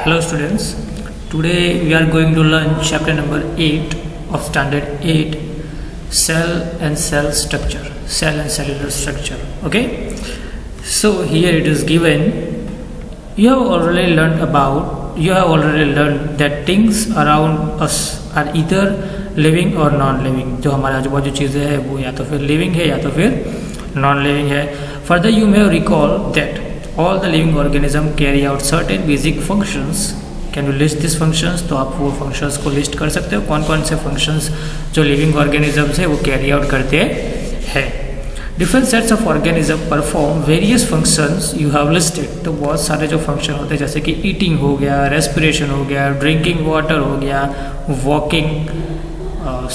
Hello students, today we are going to learn chapter number 8 of standard 8, cell and cell structure, cell and cellular structure. Okay, so here it is given, you have already learned that things around us are either living or non-living. जो हमारे आजू बाजू चीज़ें हैं वो या तो फिर living है या तो फिर non-living है. Further you may recall that all the living organisms carry out certain basic functions. Can you list these functions? तो आप वो functions को list कर सकते हो, कौन कौन से functions जो living organisms है वो carry out करते हैं. Different sets of organisms perform various functions you have listed. तो बहुत सारे जो function होते हैं जैसे कि eating हो गया, respiration हो गया, drinking water हो गया, walking,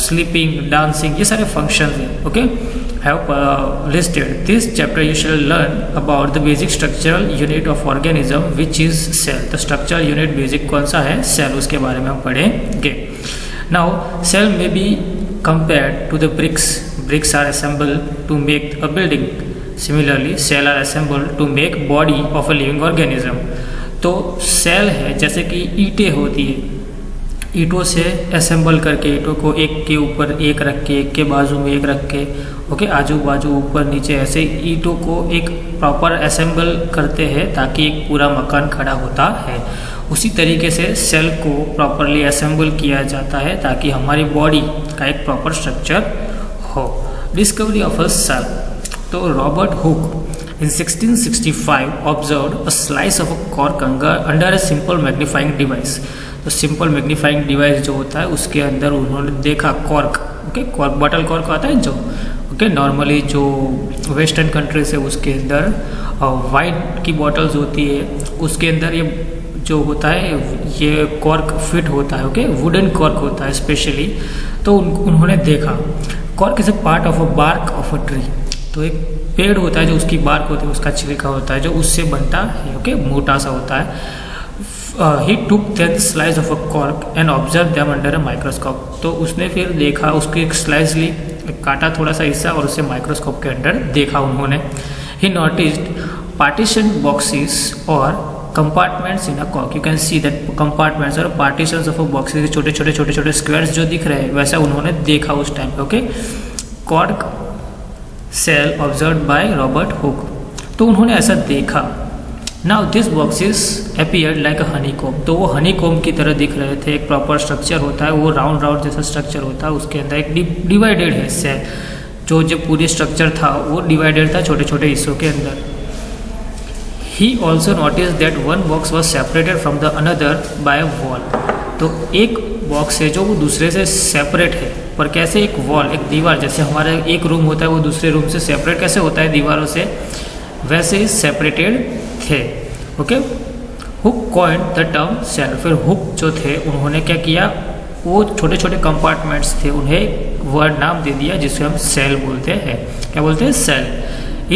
sleeping, dancing, ये सारे functions हैं. Okay, have listed. This chapter you shall learn about the basic structural unit of organism which is cell. तो structural unit basic कौन सा है? Cell. उसके बारे में हम पढ़ेंगे. Now cell may be compared to the bricks. Bricks are assembled to make a building. Similarly, cell are assembled to make body of a living organism. तो cell है जैसे कि ईंटें होती है, ईंटों से असेंबल करके ईंटों को एक के ऊपर एक रख के, एक के बाजू में एक रख के, ओके, आजू बाजू ऊपर नीचे ऐसे ईंटों को एक प्रॉपर असेंबल करते हैं ताकि एक पूरा मकान खड़ा होता है. उसी तरीके से सेल को प्रॉपरली असेंबल किया जाता है ताकि हमारी बॉडी का एक प्रॉपर स्ट्रक्चर हो. Discovery of a cell. तो Robert Hooke in 1665 observed a slice of a cork under a simple magnifying device. तो सिंपल मैग्नीफाइंग डिवाइस जो होता है उसके अंदर उन्होंने देखा cork, okay, cork bottle cork आता है जो, ओके, नॉर्मली जो वेस्टर्न कंट्री से उसके अंदर वाइन की बॉटल्स होती है उसके अंदर ये जो होता है ये कॉर्क फिट होता है, ओके, वुडन कॉर्क होता है स्पेशली. तो उन्होंने देखा cork is a part of a bark of a tree. तो एक पेड़ होता है जो उसकी बार्क होती है, उसका छिलका होता है जो उससे बनता है, ओके, मोटा सा होता है. He took 10 slice of a cork and observed them under a microscope. तो उसने फिर देखा, उसकी एक स्लाइस ली, काटा थोड़ा सा हिस्सा और उसे माइक्रोस्कोप के अंदर देखा उन्होंने. He noticed partition boxes or compartments in a cork. You can see that compartments or partitions of a boxes, छोटे छोटे स्क्वायर्स जो दिख रहे हैं वैसा उन्होंने देखा उस टाइम पे. Okay, cork cell observed by Robert Hooke. तो उन्होंने ऐसा देखा. Now this boxes appeared like a honeycomb. तो वो हनीकॉम्ब की तरह दिख रहे थे. एक प्रॉपर स्ट्रक्चर होता है, वो राउंड जैसा स्ट्रक्चर होता है, उसके अंदर एक डिवाइडेड है सेल. जो पूरी स्ट्रक्चर था वो डिवाइडेड था छोटे छोटे हिस्सों के अंदर. He also notice that one box was separated from the another by a wall. तो एक बॉक्स है जो वो दूसरे से सेपरेट है, पर कैसे? एक वॉल, एक दीवार, जैसे हमारा एक रूम होता है वो दूसरे रूम से सेपरेट कैसे होता है दीवारों से, वैसे ही सेपरेटेड थे. Okay, Hooke coined the term cell. फिर हुक जो थे उन्होंने क्या किया, वो छोटे छोटे कंपार्टमेंट्स थे उन्हें वर्ड नाम दे दिया जिसे हम सेल बोलते हैं. क्या बोलते हैं? Cell.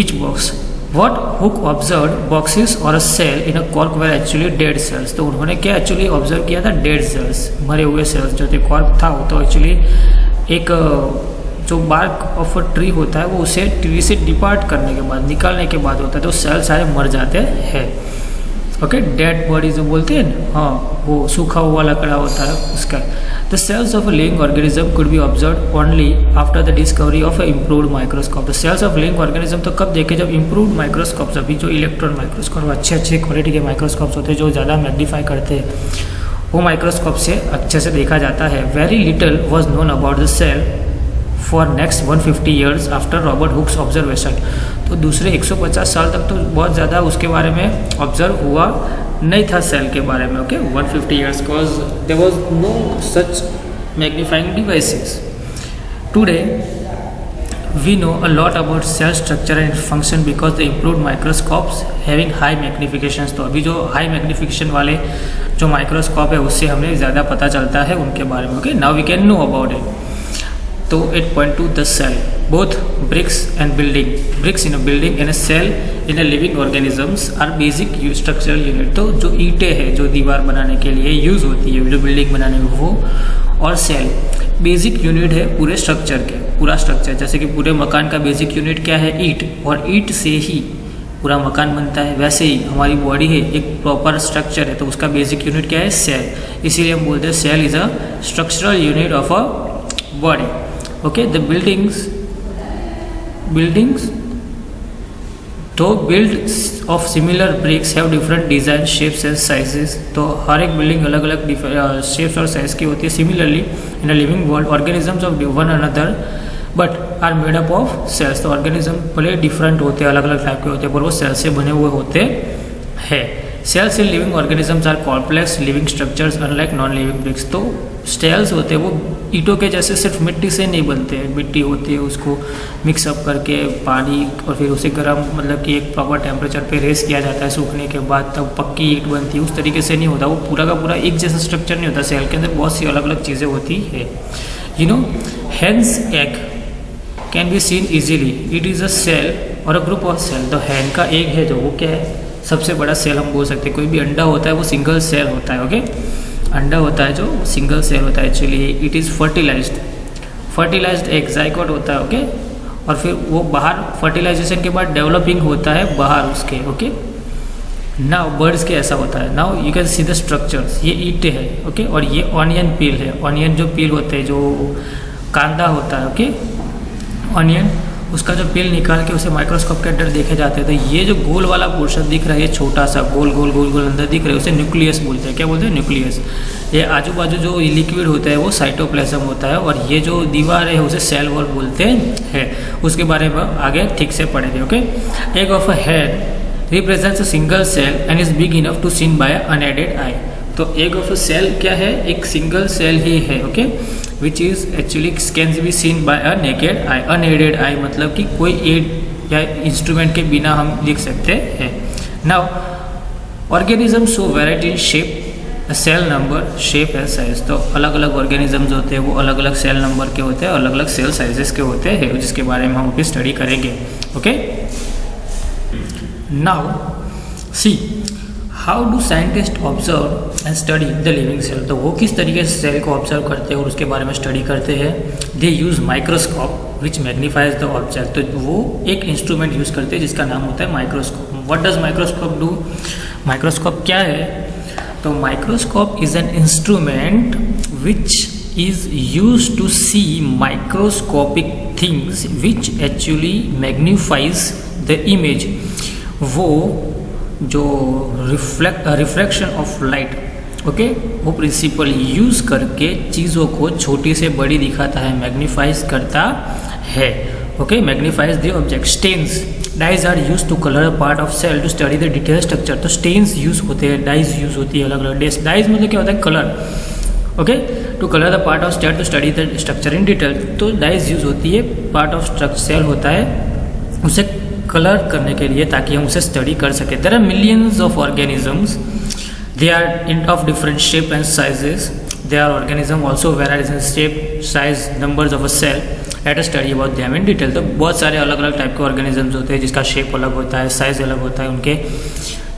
Each box what Hooke observe boxes और a cell in a cork were actually dead cells. तो उन्होंने क्या एक्चुअली ऑब्जर्व किया था? डेड सेल्स, मरे हुए सेल्स जो थे. कॉर्क था वो तो एक्चुअली एक जो बार्क ऑफ अ ट्री होता है वो उसे ट्री से डिपार्ट करने के बाद, निकालने के बाद होता है, तो सेल सारे मर जाते हैं. ओके, डेड बॉडी जो बोलते हैं, हाँ, वो सूखा हुआ लकड़ा होता है उसका. The cells of a living organism could be observe only after the discovery of a improved microscope. The cells of living organism तो कब देखे? जब इम्प्रूव्ड माइक्रोस्कोप्स, अभी जो इलेक्ट्रॉन माइक्रोस्कोप, अच्छे क्वालिटी के माइक्रोस्कोप्स होते हैं जो ज़्यादा मैग्नीफाई करते हैं, वो माइक्रोस्कोप से अच्छे से देखा जाता है. Very little was known about the cell for next 150 years after Robert Hooke's observation. तो दूसरे 150 साल तक तो बहुत ज़्यादा उसके बारे में ऑब्जर्व हुआ नहीं था सेल के बारे में. Okay, 150 years cause there was no such magnifying devices. Today we know a lot about cell structure and function because the improved microscopes having high magnifications. तो अभी जो हाई मैग्नीफिकेशन वाले जो माइक्रोस्कोप है उससे हमें ज़्यादा पता चलता है उनके बारे में. Okay, now we can know about it. तो 8.2 the cell, both bricks and building, bricks in a building and a cell in a living organisms are basic structural unit. तो जो ईंटें हैं जो दीवार बनाने के लिए यूज़ होती है, जो बिल्डिंग बनाने में, वो और सेल बेसिक यूनिट है पूरे स्ट्रक्चर के. पूरा स्ट्रक्चर जैसे कि पूरे मकान का बेसिक यूनिट क्या है? ईंट. और ईंट से ही पूरा मकान बनता है, वैसे ही हमारी बॉडी है एक प्रॉपर स्ट्रक्चर है, तो उसका बेसिक यूनिट क्या है? सेल। इसीलिए हम बोलते हैं cell is a structural unit of a body. Okay, the buildings तो build of similar bricks have different design, shapes and sizes. तो हर एक बिल्डिंग अलग अलग शेप्स और साइज की होती है। Similarly in a living world organisms of one another but are made up of cells. तो ऑर्गेनिज्म भले डिफरेंट होते हैं, अलग अलग टाइप के होते हैं, पर वो सेल से बने हुए होते हैं। Cells in living organisms are complex living structures unlike non living bricks. तो सेल्स होते हैं वो ईंटों के जैसे सिर्फ मिट्टी से नहीं बनते हैं। मिट्टी होती है, उसको मिक्सअप करके पानी और फिर उसे गर्म मतलब कि एक प्रॉपर टेम्परेचर पे रेस किया जाता है, सूखने के बाद तब पक्की ईंट बनती है। उस तरीके से नहीं होता, वो पूरा का पूरा एक जैसा स्ट्रक्चर नहीं होता। सेल के अंदर बहुत सी अलग अलग चीज़ें होती है। Hence egg can be seen easily, it is a cell और अ ग्रुप ऑफ सेल। तो हैन का एग है जो, वो क्या है? सबसे बड़ा सेल हम बोल सकते हैं। कोई भी अंडा होता है वो सिंगल सेल होता है। ओके, अंडा होता है जो सिंगल सेल होता है actually. It is fertilised egg zygote होता है। ओके, और फिर वो बाहर फर्टिलाइजेशन के बाद डेवलपिंग होता है बाहर उसके। ओके, नाउ बर्ड्स के ऐसा होता है। Now you can see the structures. ये ईंटें है। ओके, और ये ऑनियन पील है। ऑनियन जो पील होते हैं, जो कांदा होता है, ओके, ऑनियन, उसका जो पील निकाल के उसे माइक्रोस्कोप के अंदर देखे जाते हैं। तो ये जो गोल वाला पोर्शन दिख रहा है, ये छोटा सा गोल गोल गोल गोल अंदर दिख रहा है, उसे न्यूक्लियस बोलते हैं। क्या बोलते हैं? न्यूक्लियस। ये आजू बाजू जो लिक्विड होता है वो साइटोप्लाज्म होता है, और ये जो दीवार है उसे सेल वॉल बोलते हैं। उसके बारे में आगे ठीक से पढ़ेंगे। Okay, egg of a head represents a single cell and is big enough to seen by unaided eye. तो एग ऑफ अ सेल क्या है? एक सिंगल सेल ही है। Okay, which is actually can be seen by a naked eye. Unaided eye मतलब कि कोई add या इंस्ट्रूमेंट के बिना हम देख सकते हैं। Now organism show variety in shape, cell number, shape and size. तो अलग अलग ऑर्गेनिजम्स होते हैं, वो अलग अलग सेल नंबर के होते हैं, अलग अलग सेल साइजेस के होते हैं, जिसके बारे में हम अभी स्टडी करेंगे। Okay, now see how do scientist observe and study the living cell. तो वो किस तरीके से सेल को ऑब्जर्व करते हैं और उसके बारे में स्टडी करते हैं? They use microscope which magnifies the object. तो वो एक इंस्ट्रूमेंट यूज़ करते हैं जिसका नाम होता है microscope. What does microscope do? Microscope क्या है? तो microscope is an instrument which is use to see microscopic things which actually magnifies the image. वो जो रिफ्लेक्शन ऑफ लाइट, ओके, वो प्रिंसिपल यूज़ करके चीज़ों को छोटी से बड़ी दिखाता है, मैग्नीफाइज करता है। Okay, magnifies the object. Stains, dyes are use to colour a part of cell to study the detail structure. तो स्टेन्स यूज होते हैं, डाइज यूज होती है, अलग अलग डाइज मतलब क्या होता है? Colour. Okay, to colour the part of cell to study the structure in detail. तो डाइज यूज होती है, पार्ट ऑफ सेल होता है, उसे कलर करने के लिए, ताकि हम उसे स्टडी कर सकें। There are millions of organisms, they are in of different shape and sizes. They are organism also varies in shape, size, numbers of a cell. Let us study about them in detail. तो बहुत सारे अलग अलग type के organisms होते हैं, जिसका shape अलग होता है, साइज अलग होता है, उनके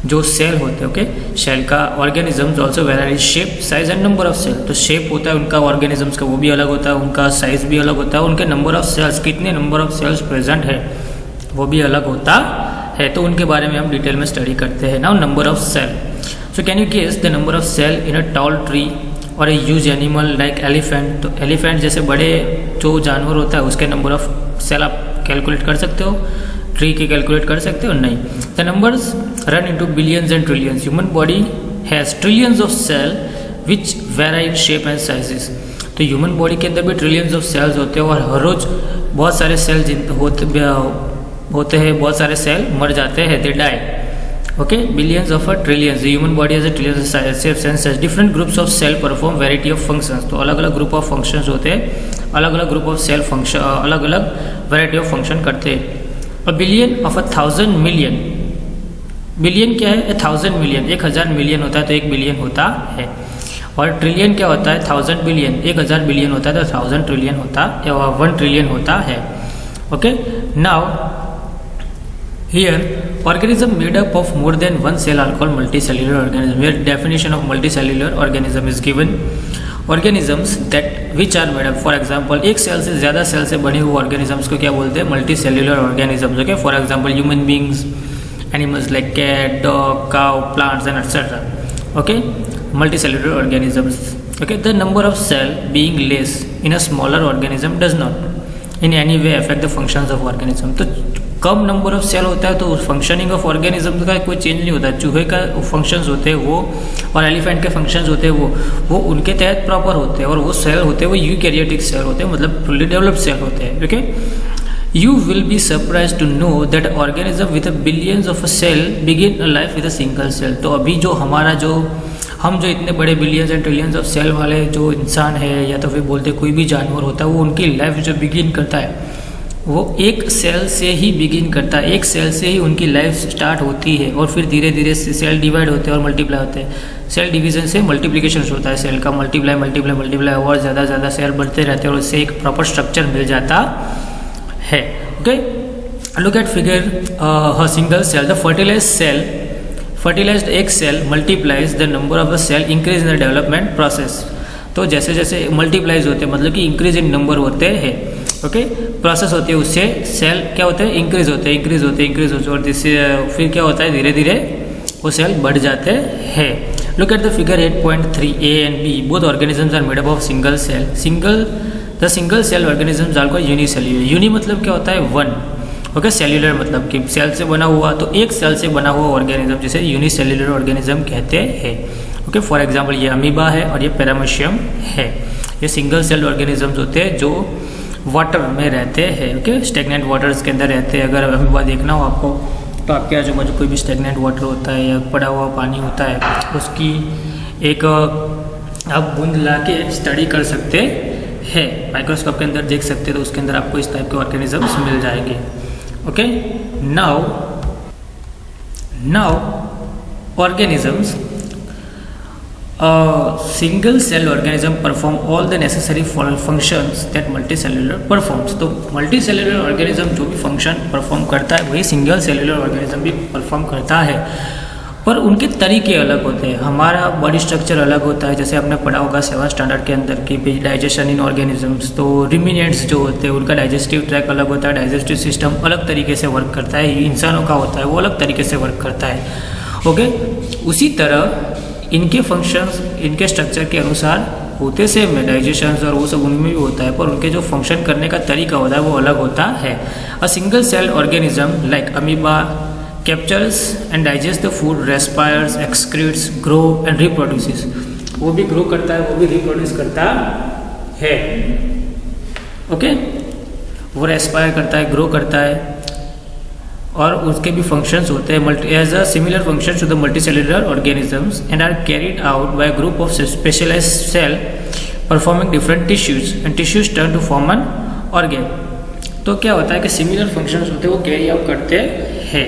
जो सेल होते हैं। ओके, सेल का organisms also varies shape, size and number of cell. तो शेप होता है उनका ऑर्गेनिजम्स का, वो भी अलग होता है, उनका साइज भी अलग होता है, उनके नंबर ऑफ सेल्स, कितने नंबर ऑफ सेल्स प्रेजेंट है, वो भी अलग होता है। तो उनके बारे में हम डिटेल में स्टडी करते हैं। Now number of cell. So can you guess the number of cell in a tall tree और a huge animal like elephant. तो एलिफेंट जैसे बड़े जो जानवर होता है उसके नंबर ऑफ सेल आप कैलकुलेट कर सकते हो, ट्री के कैलकुलेट कर सकते हो? नहीं। The numbers run into billions and trillions. Human body has trillions of cell which vary in shape and sizes. तो ह्यूमन बॉडी के अंदर भी ट्रिलियंस ऑफ सेल्स होते हैं, और हर रोज बहुत सारे सेल होते हैं, बहुत सारे सेल मर जाते हैं, they die. Okay, billions of a trillions. Human body has a trillions of shapes and size. Different groups of cell perform variety of functions. तो अलग अलग ग्रुप ऑफ फंक्शंस होते हैं, अलग अलग ग्रुप ऑफ सेल फंक्शन, अलग अलग variety of function करते हैं। A billion of 1,000 million. Billion क्या है? 1,000 मिलियन। 1,000 मिलियन होता है तो 1 बिलियन होता है। और ट्रिलियन क्या होता है? 1,000 बिलियन। 1,000 बिलियन होता है तो 1,000 ट्रिलियन होता है, 1 ट्रिलियन होता है। Okay, now here organism made up of more than one cell are called multicellular organism. Here definition of multicellular organism is given. Organisms that which are made up, for example, एक cell से ज़्यादा cell से बने हुए organisms को क्या बोलते हैं? multicellular organisms. Okay, for example human beings, animals like cat, dog, cow, plants, and etc. Okay, multicellular organisms. Okay, the number of cell being less in a smaller organism does not in any way affect the functions of organism. तो कम number of cell होता है तो functioning of organism का कोई change नहीं होता है. चूहे का फंक्शंस होते हैं वो, और एलिफेंट के फंक्शंस होते हैं वो उनके तहत प्रॉपर होते हैं, और वो सेल होते हैं वो यूकैरियोटिक सेल होते हैं, मतलब फुल्ली डेवलप्ड सेल होते हैं. Okay, you will be surprise to know that organism with billions of a cell begin a life with a single cell. तो अभी जो हमारा हम जो इतने बड़े billions and trillions of cell वाले जो इंसान है या तो फिर बोलते कोई भी जानवर होता है, वो उनकी लाइफ जो बिगिन करता है वो एक सेल से ही बिगिन करता है. एक सेल से ही उनकी लाइफ स्टार्ट होती है, और फिर धीरे धीरे सेल डिवाइड होते हैं और मल्टीप्लाई होते हैं. सेल डिवीजन से मल्टीप्लिकेशन होता है सेल का, मल्टीप्लाई और ज़्यादा सेल बढ़ते रहते हैं और उससे एक प्रॉपर स्ट्रक्चर मिल जाता है. Okay, look at figure single cell. The fertilised egg cell multiplies, the number of the cell increase in the development process. तो जैसे जैसे मल्टीप्लाइज होते हैं मतलब कि इंक्रीज इन नंबर होते हैं. ओके, प्रोसेस होती है उससे सेल क्या होते हैं, इंक्रीज होते और जिससे फिर क्या होता है धीरे धीरे वो सेल बढ़ जाते हैं. Look at the figure 8.3 A and B. Both organisms are made up of single cell. The single cell organisms are called unicellular. Uni मतलब क्या होता है, वन. ओके, सेल्युलर मतलब कि सेल से बना हुआ, तो एक सेल से बना हुआ ऑर्गेनिज्म जिसे यूनिसेल्युलर ऑर्गेनिज्म कहते हैं. ओके, फॉर एग्जाम्पल ये अमीबा है और ये पैरामीशियम है. ये सिंगल सेल ऑर्गेनिजम्स होते हैं जो वाटर में रहते हैं. ओके, स्टेगनेंट वाटर्स के अंदर रहते हैं. अगर अमीबा देखना हो आपको तो आपके आजू बाजू कोई भी स्टेगनेंट वाटर होता है या पड़ा हुआ पानी होता है, उसकी एक आप बूंद ला के स्टडी कर सकते हैं. माइक्रोस्कोप के अंदर देख सकते हैं तो उसके अंदर आपको इस टाइप के ऑर्गेनिजम्स मिल जाएंगे. Okay, now organisms, single cell organism perform all the necessary functions that multicellular performs. तो multicellular organism जो भी function perform करता है वही single cellular organism भी perform करता है, पर उनके तरीके अलग होते हैं. हमारा बॉडी स्ट्रक्चर अलग होता है, जैसे आपने पढ़ा होगा 7th स्टैंडर्ड के अंदर की डाइजेशन इन ऑर्गेनिजम्स. तो रिमिनेंट्स जो होते हैं उनका डाइजेस्टिव ट्रैक अलग होता है, डाइजेस्टिव सिस्टम अलग तरीके से वर्क करता है. इंसानों का होता है वो अलग तरीके से वर्क करता है. ओके, उसी तरह इनके फंक्शंस इनके स्ट्रक्चर के अनुसार होते से में डाइजेशन और वो सब उनमें भी होता है, पर उनके जो फंक्शन करने का तरीका होता है वो अलग होता है. A single cell organism like amoeba captures and digest the food, respires, excretes, grow and reproduces. वो भी ग्रो करता है, वो भी रिप्रोड्यूस करता है. ओके, वो रेस्पायर करता है, ग्रो करता है, और उसके भी फंक्शंस होते हैं as a similar function to the multicellular organisms and are carried out by group of specialised cell performing different tissues and tissues turn to form an organ. तो क्या होता है कि सिमिलर फंक्शंस होते हैं वो कैरी आउट करते हैं.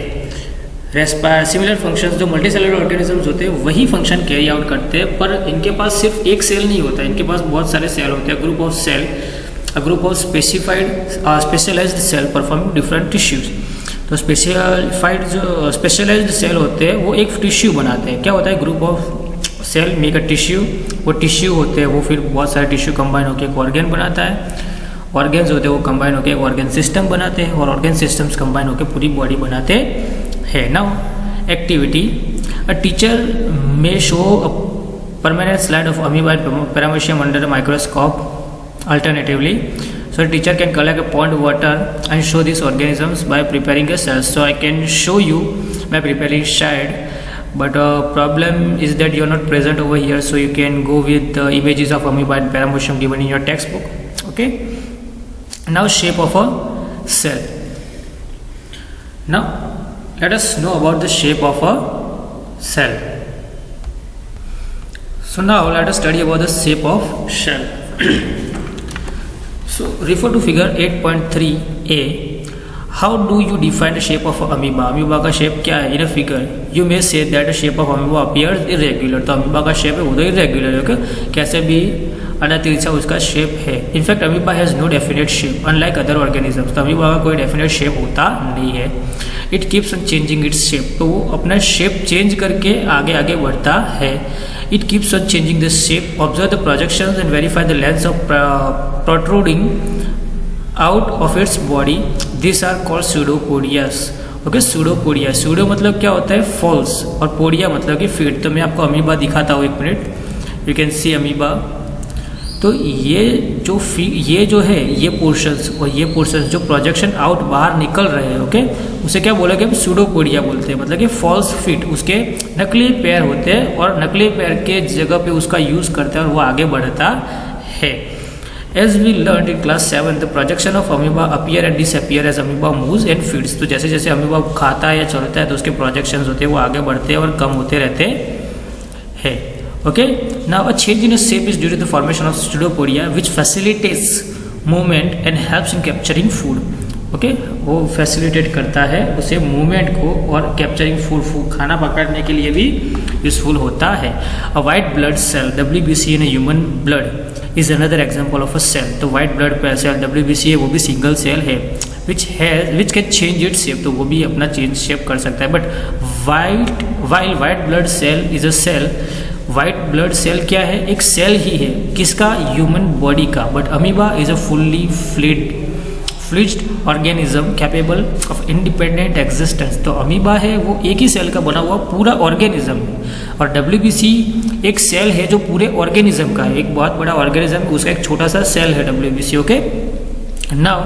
रेस्पायर सिमिलर फंक्शंस जो मल्टीसेल्युलर ऑर्गेनिजम्स होते हैं वही फंक्शन कैरी आउट करते हैं, पर इनके पास सिर्फ एक सेल नहीं होता, इनके पास बहुत सारे सेल होते हैं. Group of cell, a group of specialised cell performing different tissues. तो स्पेशलाइज्ड सेल होते हैं वो एक टिश्यू बनाते हैं. क्या होता है, group of cell make a tissue. वो टिश्यू होते हैं वो फिर बहुत सारे टिश्यू कंबाइन होकर एक ऑर्गेन बनाता है. ऑर्गेन्स होते हैं वो कंबाइन होकर एक ऑर्गेन सिस्टम बनाते हैं, और ऑर्गेन सिस्टम्स कंबाइन होकर पूरी बॉडी बनाते हैं. Now activity, a teacher may show a permanent slide of amoeba and paramecium under a microscope. Alternatively, so a teacher can collect a pond water and show these organisms by preparing a cell. So I can show you by preparing shade, but problem is that you are not present over here, so you can go with the images of amoeba and paramecium given in your textbook. Okay, now shape of a cell. Now let us know about the shape of a cell. So now let us study about the shape of cell. So refer to figure 8.3a. How do you define the shape of amoeba? Amoeba का shape क्या है? In a figure, you may say that the shape of amoeba appears irregular. तो amoeba का shape है वो तो irregular है, कैसे भी अनातिरिचा उसका shape है. In fact, amoeba has no definite shape, unlike other organisms. तो amoeba का कोई definite shape होता नहीं है. It keeps on changing its shape. तो वो अपना shape change करके आगे आगे बढ़ता है. It keeps on changing the shape. Observe the projections and verify the length of protruding out of its body. These are called pseudopodias. Okay. Pseudopodia, pseudo मतलब क्या होता है फॉल्स, और पोडिया मतलब कि फीट। तो मैं आपको अमीबा दिखाता हूँ, 1 minute. You can C amoeba. तो ये जो है ये पोर्शंस और ये पोर्शंस जो प्रोजेक्शन आउट बाहर निकल रहे हैं, ओके, उसे क्या बोलेंगे हम, सूडोपोडिया बोलते हैं। मतलब कि फॉल्स फीट, उसके नकली पैर होते हैं और नकली पैर के जगह पे उसका यूज करते हैं और वो आगे बढ़ता है। As we learned in class 7, the projection of amoeba appear and disappear as amoeba moves and feeds। तो जैसे जैसे अमीबा खाता है या चलता है तो उसके प्रोजेक्शंस होते हैं वो आगे बढ़ते हैं और कम होते रहते हैं। Okay, now a change in shape is due to the formation of pseudopodia which facilitates movement and helps in capturing food. Okay, वो फैसिलिटेट करता है उसे मूवमेंट को और कैप्चरिंग फूड, खाना पकड़ने के लिए भी यूजफुल होता है। A white blood cell WBC in human blood is another example of a cell. तो वाइट ब्लड सेल WBC है, वो भी सिंगल सेल है which can change its shape. तो वो भी अपना चेंज शेप कर सकता है। But white blood cell is a cell, white blood cell क्या है, एक सेल ही है, किसका, ह्यूमन बॉडी का। But amoeba is a fully fledged organism capable of independent existence. तो अमीबा है वो एक ही सेल का बना हुआ पूरा ऑर्गेनिज्म है, और WBC एक सेल है जो पूरे ऑर्गेनिज्म का है, एक बहुत बड़ा ऑर्गेनिज्म है, उसका एक छोटा सा सेल है WBC। Okay, now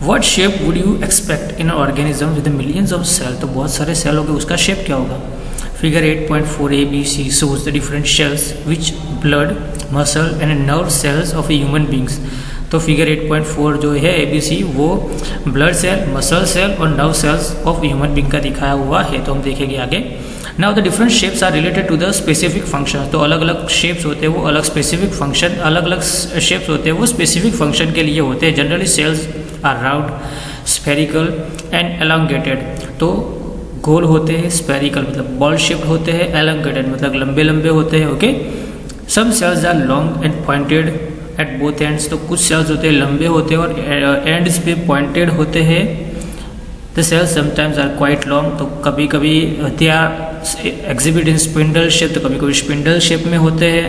what shape would you expect in organism with millions of cell. तो बहुत सारे सेल होंगे, उसका शेप क्या होगा। Figure 8.4 ABC shows the different cells which blood, muscle and nerve cells of a human beings। तो figure 8.4 जो है ABC वो ब्लड सेल, मसल सेल और nerve cells of human being का दिखाया हुआ है। तो हम देखेंगे आगे। Now the different shapes are related to the specific function. तो अलग अलग शेप्स होते हैं वो अलग स्पेसिफिक फंक्शन, अलग अलग शेप्स होते हैं वो स्पेसिफिक फंक्शन के लिए होते हैं। Generally cells are round, spherical and elongated. तो गोल होते हैं, स्पेरिकल मतलब बॉल शेप्ड होते हैं, एलोंगेटेड मतलब लंबे लंबे होते हैं। Okay, some cells are long and pointed at both ends. तो कुछ सेल्स होते हैं लंबे होते हैं और एंड्स पे पॉइंटेड होते हैं। The cells sometimes are quite long. तो कभी कभी they are exhibit in spindle shape, तो कभी कभी स्पिंडल शेप में होते हैं।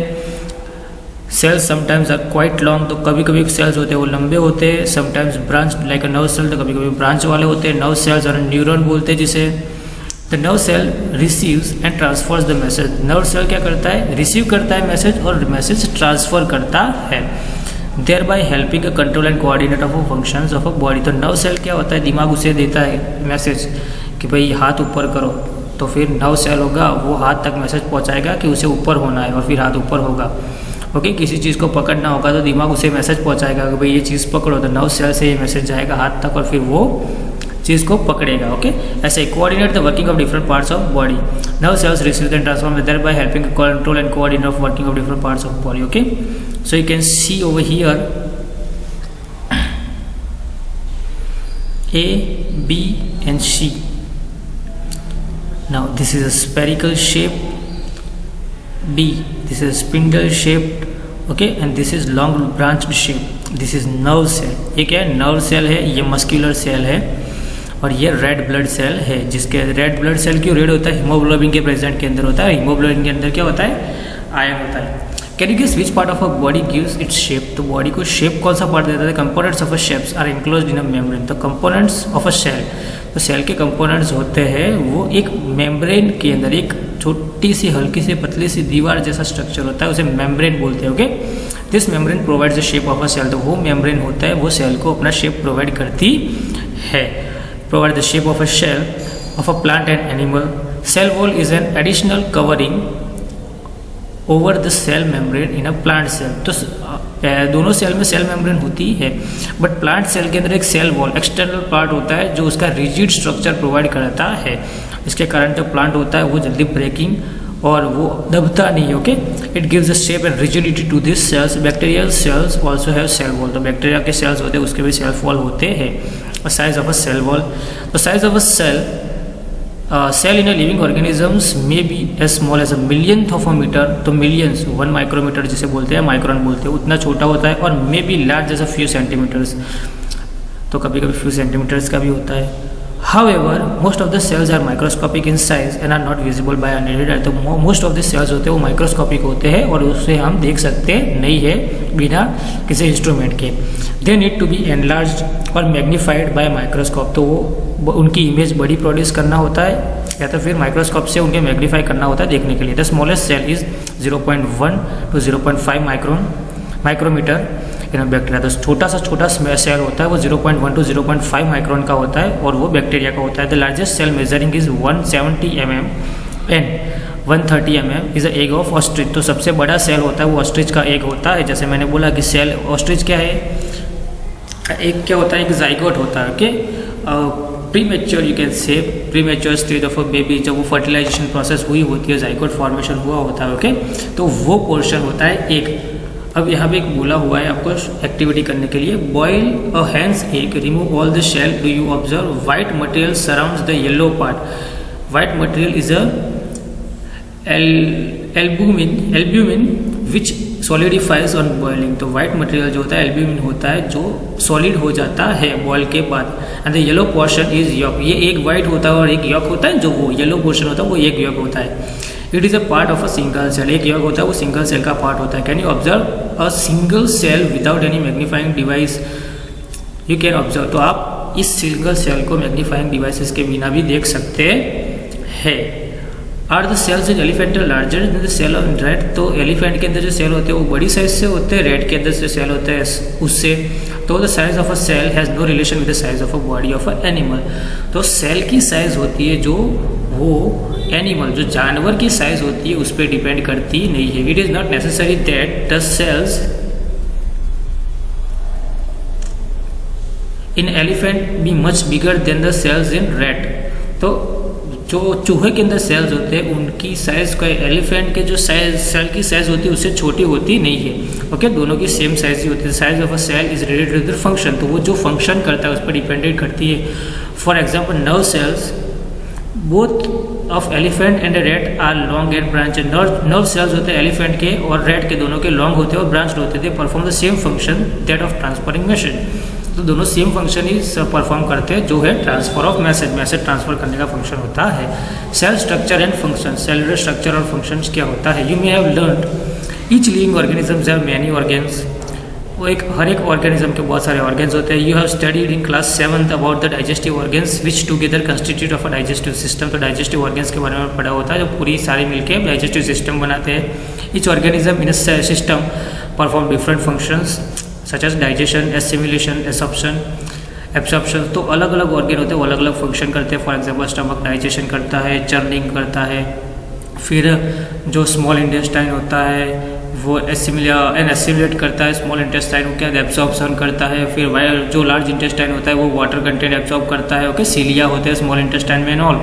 Cells sometimes are quite long. तो कभी कभी सेल्स होते हैं वो लंबे होते हैं। Sometimes branch like a nerve cell, तो कभी कभी ब्रांच वाले होते हैं। नर्व सेल्स और न्यूरॉन बोलते हैं जिसे। The nerve cell receives and transfers the message. Nerve cell क्या करता है, रिसीव करता है मैसेज और मैसेज ट्रांसफर करता है, thereby helping a control and coordinate of functions of a body. तो नर्व सेल क्या होता है, दिमाग उसे देता है मैसेज कि भाई हाथ ऊपर करो, तो फिर नर्व सेल होगा वो हाथ तक मैसेज पहुंचाएगा कि उसे ऊपर होना है और फिर हाथ ऊपर होगा। ओके, किसी चीज़ को पकड़ना होगा तो दिमाग उसे मैसेज पहुंचाएगा कि भाई ये चीज़ पकड़ो, तो नर्व सेल से ये मैसेज जाएगा हाथ तक और फिर वो चीज़ को पकड़ेगा। ओके, ऐसे coordinate the working of different parts of body. Nerve cells receive and transform thereby helping control and coordinate of working of different parts of body. Okay, so you can see over here A, B and C. Now this is a spherical shape. B, this is spindle shaped. Okay, and this is long branched shape. This is nerve cell. ये क्या है, nerve cell है, ये muscular cell है और ये red blood cell है। जिसके रेड ब्लड सेल क्यों रेड होता है, हीमोग्लोबिन के प्रेजेंट के अंदर होता है। हीमोग्लोबिन के अंदर क्या होता है, आयरन होता है। Can you guess which part of a body gives its shape. तो बॉडी को शेप कौन सा पार्ट देता है, components of a shapes are enclosed in a membrane. तो कंपोनेंट्स ऑफ अ सेल, तो सेल के कंपोनेंट्स होते हैं वो एक मेम्ब्रेन के अंदर, एक छोटी सी हल्की सी पतली सी दीवार जैसा स्ट्रक्चर होता है, उसे मेम्ब्रेन बोलते हैं। Okay, this membrane provides the shape of a cell. तो वो मेम्ब्रेन होता है वो सेल को अपना शेप प्रोवाइड करती है। Provide the shape of a cell of a plant and animal. Cell wall is an additional covering over the cell membrane in a plant cell. तो दोनों सेल में सेल मेम्ब्रेन होती है, but plant cell के अंदर एक cell wall external part होता है जो उसका रिजिड स्ट्रक्चर प्रोवाइड करता है। इसके कारण जो प्लांट होता है वो जल्दी ब्रेकिंग और वो दबता नहीं है। Okay, it gives a shape and rigidity to this cells. Bacterial cells also have cell wall. तो बैक्टीरिया के सेल्स होते हैं उसके भी सेल वॉल होते हैं। Size of a cell wall, तो size of a cell in a living organisms may be as small as a millionth of a metre. तो मिलियंस 1 माइक्रोमीटर जिसे बोलते हैं, माइक्रोन बोलते हैं, उतना छोटा होता है। और may be large as a few centimetres, तो कभी कभी फ्यू सेंटीमीटर्स का भी होता है। However, most of the cells are microscopic in size and are not visible by unaided eye. तो मोस्ट ऑफ द सेल्स होते हैं वो माइक्रोस्कोपिक होते हैं और उसे हम देख सकते नहीं है बिना किसी इंस्ट्रूमेंट के. They need to be enlarged और मैग्नीफाइड बाय माइक्रोस्कोप. तो वो उनकी इमेज बड़ी प्रोड्यूस करना होता है या तो फिर माइक्रोस्कोप से उनके मैग्नीफाई करना होता है देखने के लिए. The smallest cell is 0.1 to 0.5 micrometre in bacteria. तो छोटा सेल होता है वो 0.1 to 0.5 माइक्रोन का होता है और वो बैक्टीरिया का होता है. The largest cell measuring is 170 mm and 130 mm is egg of ostrich. तो सबसे बड़ा सेल होता है वो ऑस्ट्रिच का एग होता है. जैसे मैंने बोला कि सेल ऑस्ट्रिच क्या है, एक क्या होता है, एक जाइगोट होता है. Okay, premature you can say premature stage of a baby, जब वो फर्टिलाइजेशन प्रोसेस हुई होती है, जाइगोट फॉर्मेशन हुआ होता है. ओके, तो वो पोर्शन होता है एग. अब यहाँ पे एक बोला हुआ है आपको एक्टिविटी करने के लिए. Boil a hen's egg, remove all the shell, do you observe white material surrounds the yellow part. White material is a albumin which solidifies on boiling. तो वाइट मटेरियल जो होता है एल्ब्यूमिन होता है जो सॉलिड हो जाता है बॉयल के बाद. And the yellow portion is yolk. ये एक वाइट होता है और एक यॉक होता है. जो वो येलो पोर्शन होता है वो एक यॉक होता है. It is a part of a single cell. एक यॉक होता है वो सिंगल सेल का पार्ट होता है. Can you observe a single cell without any magnifying device. You can observe. तो आप इस सिंगल सेल को मैग्नीफाइंग डिवाइसेस के बिना भी देख सकते हैं. Are the cells in elephant larger than the cell of rat. तो एलिफेंट के अंदर जो सेल होते हैं वो बड़ी साइज से होते हैं, रैट के अंदर जो सेल होते हैं उससे. तो the size of a cell has no relation with the size of a body of a animal. तो सेल की साइज होती है जो वो एनिमल जो जानवर की साइज होती है उस पर डिपेंड करती नहीं है. It is not necessary that the cells in elephant be much bigger than the cells in rat. तो जो चूहे के अंदर सेल्स होते हैं उनकी साइज का एलिफेंट के जो साइज सेल की साइज होती है उससे छोटी होती नहीं है. ओके, दोनों की सेम साइज ही होती है. Size of a cell is related to the function. तो वो जो फंक्शन करता है उस पर डिपेंडेंट करती है. For example nerve cells both of elephant and rat are long and branch. Nerve cells होते हैं एलिफेंट के और रैट के दोनों के लॉन्ग होते हैं और ब्रांच होते थे. Perform the same function that of transferring message. तो दोनों सेम फंक्शन ही परफॉर्म करते हैं जो है ट्रांसफर ऑफ मैसेज ट्रांसफर करने का फंक्शन होता है. Cell structure and function. Cellular structure और फंक्शंस क्या होता है. You may have learned each living organisms have many organs. वो हर एक ऑर्गेनिज्म के बहुत सारे ऑर्गेन्स होते हैं. You have studied in class 7th about the digestive organs which together constitute of a digestive system. तो डाइजेस्टिव ऑर्गेन्स के बारे में पढ़ा होता है जो पूरी सारे मिलकर डाइजेस्टिव सिस्टम बनाते हैं. Each organism in a system perform different functions such as digestion, assimilation, absorption. तो अलग अलग ऑर्गेन होते हैं वो अलग अलग फंक्शन करते हैं. फॉर एग्जाम्पल स्टमक डाइजेशन करता है, चर्निंग करता है. फिर जो स्मॉल इंटेस्टाइन होता है वो एसिमिलेट करता है. स्मॉल इंटेस्टाइन क्या एब्सॉर्प्शन करता है. फिर जो लार्ज इंटेस्टाइन होता है वो वाटर कंटेंट एब्सॉर्ब करता है. ओके, सीलिया होते हैं स्मॉल इंटेस्टाइन में एंड ऑल.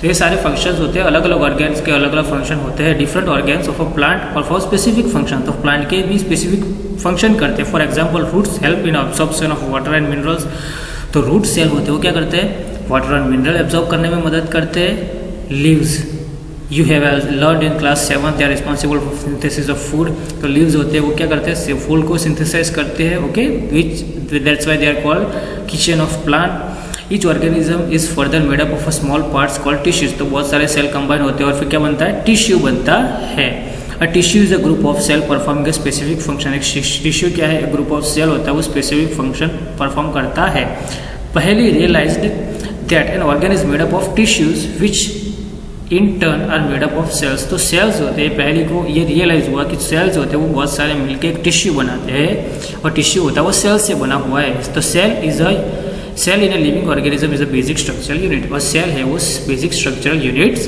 तो ये सारे फंक्शंस होते हैं. अलग अलग ऑर्गेन्स के अलग अलग फंक्शन होते हैं. Different organs of a plant perform specific function. तो प्लांट के भी स्पेसिफिक फंक्शन करते हैं. For example roots help in absorption of water and minerals. तो रूट सेल होते हैं वो क्या करते हैं, वाटर एंड मिनरल एब्जॉर्ब करने में मदद करते हैं. Leaves you have learn in class 7 they are responsible for synthesis of food. तो लीव्स होते हैं वो क्या करते हैं, फूड को सिंथेसाइज करते हैं. Okay, which that's why they are called kitchen of plant. Each organism is further made up of a small parts called tissues. तो बहुत सारे सेल कंबाइन होते हैं और फिर क्या बनता है, टिश्यू बनता है. A tissue is a group of cell performing a specific function. एक टिश्यू क्या है, ग्रुप ऑफ सेल होता है वो स्पेसिफिक फंक्शन परफॉर्म करता है. पहले realized that an organ is made up of tissues which in turn are made up of cells. तो सेल्स होते हैं, पहले को ये रियलाइज हुआ कि सेल्स होते हैं वो बहुत सारे मिलकर एक टिश्यू बनाते हैं और टिश्यू होता है वो सेल से बना हुआ है. तो cell in a living organism is a basic structural unit. और सेल है वो बेसिक स्ट्रक्चरल यूनिट्स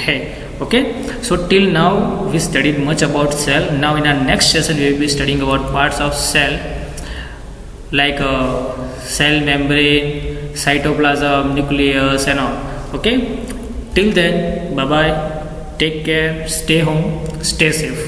है. Okay, so till now we studied much about cell. Now in our next session we will be studying about parts of cell like cell membrane, cytoplasm, nucleus and all. Okay, till then bye bye, take care, stay home, stay safe.